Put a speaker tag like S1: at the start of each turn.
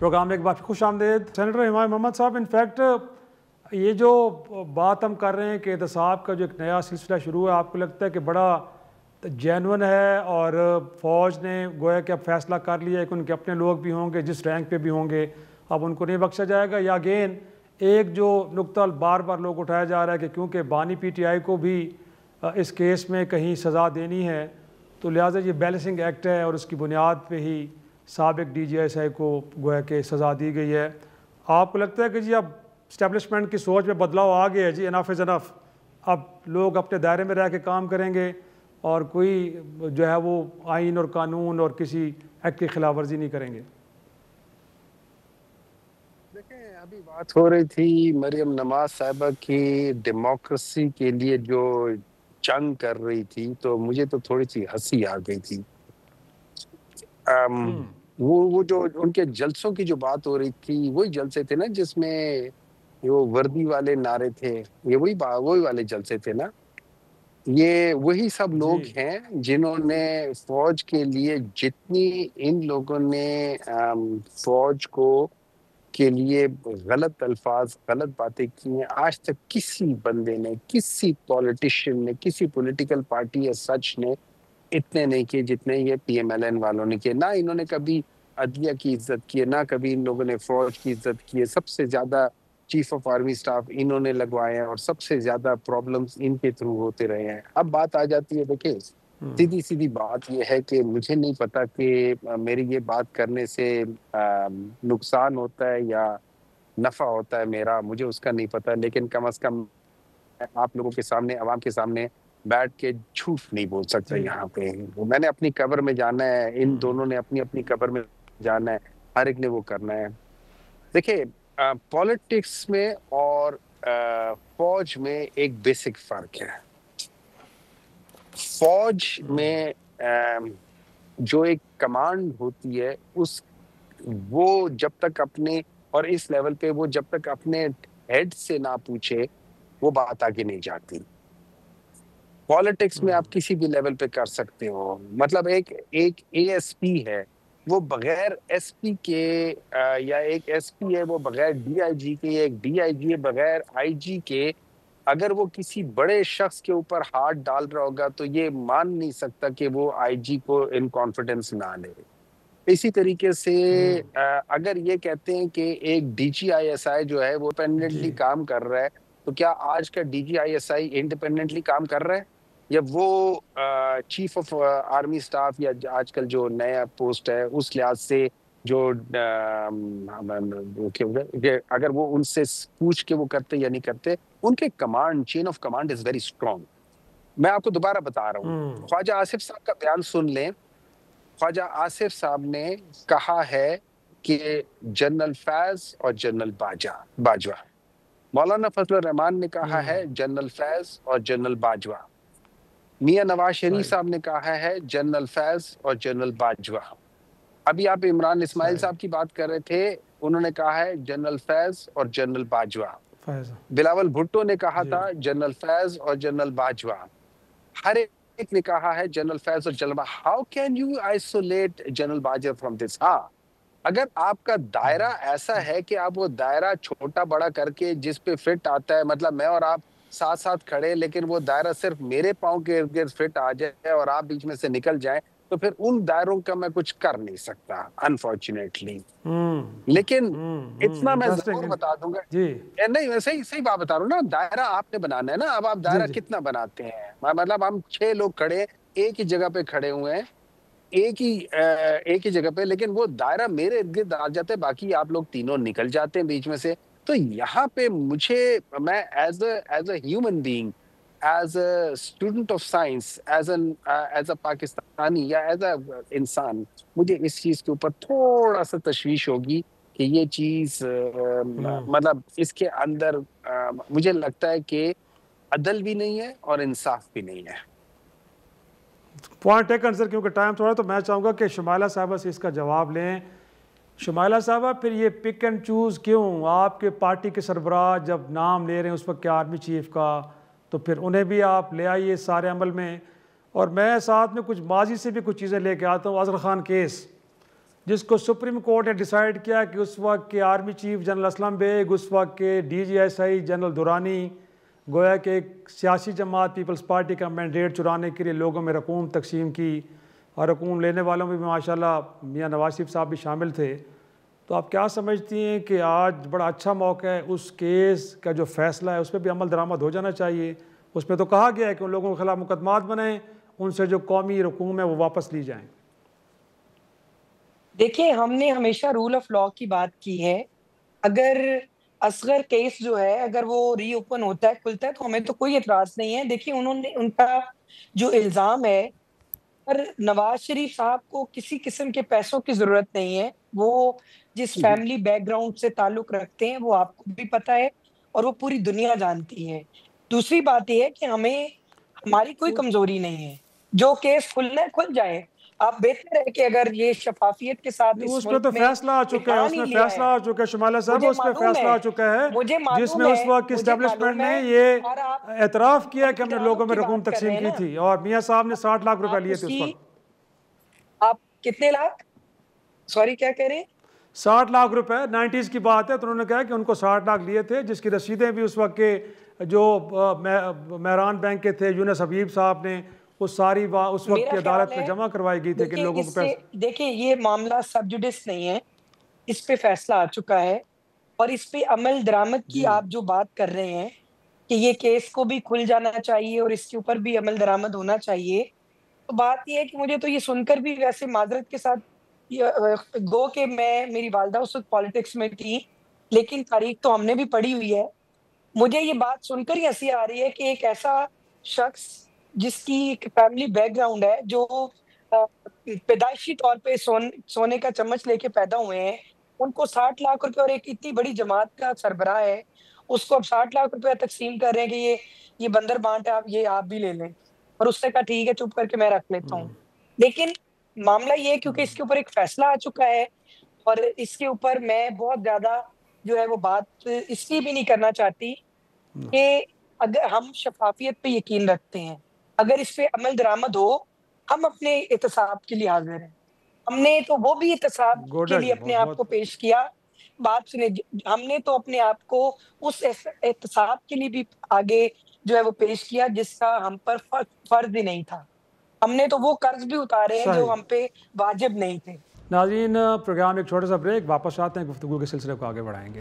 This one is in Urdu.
S1: پروگرام میں ایک بار خوش آمدید سینیٹر حمایت محمد صاحب. انفیکٹ یہ جو بات ہم کر رہے ہیں کہ احتساب کا جو ایک نیا سلسلہ شروع ہے، آپ کو لگتا ہے کہ بڑا جینون ہے اور فوج نے گویا کہ اب فیصلہ کر لیا ہے کہ ان کے اپنے لوگ بھی ہوں گے جس رینک پہ بھی ہوں گے، اب ان کو نہیں بخشا جائے گا؟ یا اگین ایک جو نقطہ بار بار لوگ اٹھایا جا رہا ہے کہ کیونکہ بانی پی ٹی آئی کو بھی اس کیس میں کہیں سزا دینی ہے تو لہٰذا یہ بیلنسنگ ایکٹ ہے اور اس کی بنیاد پہ ہی سابق ڈی جی آئی صاحب کو گویا کہ سزا دی گئی ہے. آپ کو لگتا ہے کہ جی اب اسٹیبلشمنٹ کی سوچ میں بدلاؤ آ گیا ہے، جی انف از انف، اب لوگ اپنے دائرے میں رہ کے کام کریں گے اور کوئی جو ہے وہ آئین اور قانون اور کسی ایکٹ کی خلاف ورزی نہیں کریں گے؟
S2: دیکھیں، ابھی بات ہو رہی تھی مریم نواز صاحبہ کی ڈیموکریسی کے لیے جو جنگ کر رہی تھی، تو مجھے تو تھوڑی سی ہنسی آ گئی تھی. وہ جو ان کے جلسوں کی جو بات ہو رہی تھی، وہی جلسے تھے نا جس میں وہ وردی والے نعرے تھے، یہ وہی والے جلسے تھے نا. یہ وہی سب لوگ ہیں جنہوں نے فوج کے لیے جتنی ان لوگوں نے فوج کے لیے غلط الفاظ، غلط باتیں کی ہیں، آج تک کسی بندے نے، کسی پولیٹیشین نے، کسی پولیٹیکل پارٹی یا سچ نے اتنے نہیں کیے جتنے یہ پی ایم ایل این والوں نے کیے. نہ انہوں نے کبھی عدلیہ کی عزت کی ہے، نہ کبھی ان لوگوں نے فوج کی عزت کی ہے. سب سے زیادہ چیف آف آرمی سٹاف انہوں نے لگوائے ہیں اور سب سے زیادہ پرابلمز ان کے تھرو ہوتے رہے ہیں. اب بات آ جاتی ہے، دیکھیں سیدھی بات یہ ہے کہ مجھے نہیں پتا کہ میری یہ بات کرنے سے نقصان ہوتا ہے یا نفع ہوتا ہے میرا، مجھے اس کا نہیں پتا. لیکن کم از کم آپ لوگوں کے سامنے، عوام کے سامنے بیٹھ کے جھوٹ نہیں بول سکتا. یہاں پہ میں نے اپنی قبر میں جانا ہے، ان دونوں نے اپنی اپنی قبر میں جانا ہے، ہر ایک نے وہ کرنا ہے. دیکھیں پالیٹکس میں اور فوج میں ایک بیسک فرق ہے. فوج میں جو ایک کمانڈ ہوتی ہے، وہ جب تک اپنے، اور اس لیول پہ وہ جب تک اپنے ہیڈ سے نہ پوچھے وہ بات آگے نہیں جاتی. پالیٹکس میں آپ کسی بھی لیول پہ کر سکتے ہو. مطلب ایک اے ایس پی ہے، وہ بغیر ایس پی کے، یا ایک ایس پی ہے وہ بغیر ڈی آئی جی کے، ایک ڈی آئی جی ہے بغیر آئی جی کے، اگر وہ کسی بڑے شخص کے اوپر ہاتھ ڈال رہا ہوگا تو یہ مان نہیں سکتا کہ وہ آئی جی کو ان کانفیڈنس نہ لے. اسی طریقے سے اگر یہ کہتے ہیں کہ ایک ڈی جی آئی ایس آئی جو ہے وہ انڈیپینڈنٹلی کام کر رہا ہے، تو کیا آج کا D G I S I independently کام کر رہا ہے؟ یا وہ چیف آف آرمی سٹاف یا آج کل جو نیا پوسٹ ہے اس لحاظ سے جو اگر وہ ان سے پوچھ کے وہ کرتے یا نہیں کرتے، ان کے command, chain of command is very strong. میں آپ کو دوبارہ بتا رہا ہوں، خواجہ آصف صاحب کا بیان سن لیں. خواجہ آصف صاحب نے کہا ہے کہ جنرل فیض اور جنرل باجوہ. مولانا فضل الرحمان نے کہا ہے جنرل فیض اور جنرل باجوہ. میاں نواز شریف صاحب نے کہا ہے جنرل فیض اور جنرل باجوہ. ابھی آپ عمران اسماعیل صاحب کی بات کر رہے تھے، انہوں نے کہا ہے جنرل فیض اور جنرل باجوہ. بلاول بھٹو نے کہا تھا جنرل فیض اور جنرل باجوہ. ہر ایک نے کہا ہے جنرل فیض اور general how can you isolate general Bajwa from this? ہاں، اگر آپ کا دائرہ ایسا ہے کہ آپ وہ دائرہ چھوٹا بڑا کر کے جس پہ فٹ آتا ہے، مطلب میں اور آپ ساتھ ساتھ کھڑے لیکن وہ دائرہ صرف میرے پاؤں کے ارد گرد فٹ آ جائے اور آپ بیچ میں سے نکل جائیں، تو پھر ان دائروں کا میں کچھ کر نہیں سکتا انفارچونیٹلی. لیکن اتنا میں ضرور بتا دوں گا، نہیں میں صحیح بات بتا رہا ہوں نا، دائرہ آپ نے بنانا ہے نا. اب آپ دائرہ کتنا بناتے ہیں؟ مطلب ہم 6 لوگ کھڑے ایک ہی جگہ پہ کھڑے ہوئے ہیں، ایک ہی جگہ پہ، لیکن وہ دائرہ میرے ارد گرد آ جاتے ہیں، باقی آپ لوگ تینوں نکل جاتے ہیں بیچ میں سے. تو یہاں پہ میں as a human being, as a student of science, as a Pakistani یا ایز اے انسان، مجھے اس چیز کے اوپر تھوڑا سا تشویش ہوگی کہ یہ چیز مطلب اس کے اندر مجھے لگتا ہے کہ عدل بھی نہیں ہے اور انصاف بھی نہیں ہے.
S1: پوائنٹ ٹیکن سر، کیونکہ ٹائم تھوڑا تو میں چاہوں گا کہ شمائلہ صاحبہ سے اس کا جواب لیں. شمائلہ صاحبہ، پھر یہ پک اینڈ چوز کیوں؟ آپ کے پارٹی کے سربراہ جب نام لے رہے ہیں اس وقت کیا آرمی چیف کا، تو پھر انہیں بھی آپ لے آئیے سارے عمل میں. اور میں ساتھ میں کچھ ماضی سے بھی کچھ چیزیں لے کے آتا ہوں. اظہر خان کیس، جس کو سپریم کورٹ نے ڈیسائیڈ کیا کہ اس وقت کے army chief general Aslam Beg, اس وقت کے DGSI جنرل دورانی، گویا کہ ایک سیاسی جماعت پیپلز پارٹی کا مینڈیٹ چرانے کے لیے لوگوں میں رقوم تقسیم کی، اور رقوم لینے والوں میں بھی ماشاءاللہ میاں نواز شریف صاحب بھی شامل تھے. تو آپ کیا سمجھتی ہیں کہ آج بڑا اچھا موقع ہے، اس کیس کا جو فیصلہ ہے اس پہ بھی عمل درآمد ہو جانا چاہیے؟ اس میں تو کہا گیا ہے کہ ان لوگوں کے خلاف مقدمات بنائیں، ان سے جو قومی رقوم ہے وہ واپس لی جائیں.
S3: دیکھیں، ہم نے ہمیشہ رول آف لا کی بات کی ہے. اگر اصغر کیس جو ہے اگر وہ ری اوپن ہوتا ہے، کھلتا ہے، تو ہمیں تو کوئی اعتراض نہیں ہے. دیکھیں، انہوں نے ان کا جو الزام ہے، پر نواز شریف صاحب کو کسی قسم کے پیسوں کی ضرورت نہیں ہے. وہ جس فیملی بیک گراؤنڈ سے تعلق رکھتے ہیں وہ آپ کو بھی پتہ ہے اور وہ پوری دنیا جانتی ہے. دوسری بات یہ ہے کہ ہماری کوئی کمزوری نہیں ہے. جو کیس کھلنا ہے کھل جائے. آپ بہتر ہے کہ اگر یہ شفافیت کے ساتھ اس
S1: اس پہ
S3: ملک
S1: تو
S3: میں
S1: فیصلہ آ چکا ہے، اس میں فیصلہ آ چکا ہے شمالہ صاحب، اس پہ فیصلہ آ چکا ہے، جس میں اس وقت کی اسٹیبلشمنٹ نے یہ اعتراف کیا کہ ہم نے لوگوں میں رقوم تقسیم کی تھی، اور میاں صاحب نے 60 لاکھ روپے لیے تھے اس وقت.
S3: آپ کتنے لاکھ؟ سوری، کیا کہہ رہے ہیں؟
S1: 60 لاکھ روپے 90s کی بات ہے. تو انہوں نے کہا کہ ان کو 60 لاکھ لیے تھے، جس کی رسیدیں بھی اس وقت کے جو مہران بینک کے تھے یونس حبیب صاحب نے وہ ساری اس وقت کی عدالت میں جمع کروائی گئی تھی کہ لوگوں کو پیسے.
S3: دیکھیں، یہ معاملہ سب جوڈس نہیں ہے، اس پہ فیصلہ آ چکا ہے، اور اس پہ عمل درآمد کی آپ جو بات کر رہے ہیں کہ یہ کیس کو بھی کھل جانا چاہیے اور اس کے اوپر بھی عمل درآمد ہونا چاہیے. تو بات یہ ہے کہ مجھے تو یہ سن کر بھی ویسے معذرت کے ساتھ گو کہ میری والدہ اس وقت پالیٹکس میں تھی، لیکن تاریخ تو ہم نے بھی پڑھی ہوئی ہے. مجھے یہ بات سن کر ہی ہنسی آ رہی ہے کہ ایک ایسا شخص جس کی ایک فیملی بیک گراؤنڈ ہے، جو پیدائشی طور پہ سونے کا چمچ لے کے پیدا ہوئے ہیں، ان کو 60 لاکھ روپے، اور ایک اتنی بڑی جماعت کا سربراہ ہے، اس کو اب 60 لاکھ روپے تقسیم کر رہے ہیں کہ یہ بندر بانٹ ہے، آپ بھی لے لیں. اور اس نے کہا ٹھیک ہے، چپ کر کے میں رکھ لیتا ہوں. لیکن معاملہ یہ ہے کیونکہ اس کے اوپر ایک فیصلہ آ چکا ہے، اور اس کے اوپر میں بہت زیادہ جو ہے وہ بات اس لیے بھی نہیں کرنا چاہتی کہ اگر ہم شفافیت پہ یقین رکھتے ہیں، اگر اس پہ عمل درآمد ہو، ہم اپنے احتساب کے لیے حاضر ہیں. ہم نے تو وہ بھی احتساب کے لیے اپنے آپ کو پیش کیا. بات سنیں، ہم نے تو اپنے آپ کو اس احتساب کے لیے بھی آگے جو ہے وہ پیش کیا جس کا ہم پر فرض ہی نہیں تھا. ہم نے تو وہ قرض بھی اتارے ہیں جو ہم پہ واجب نہیں تھے.
S1: ناظرین، پروگرام ایک چھوٹا سا بریک، واپس آتے ہیں، گفتگو کے سلسلے کو آگے بڑھائیں گے.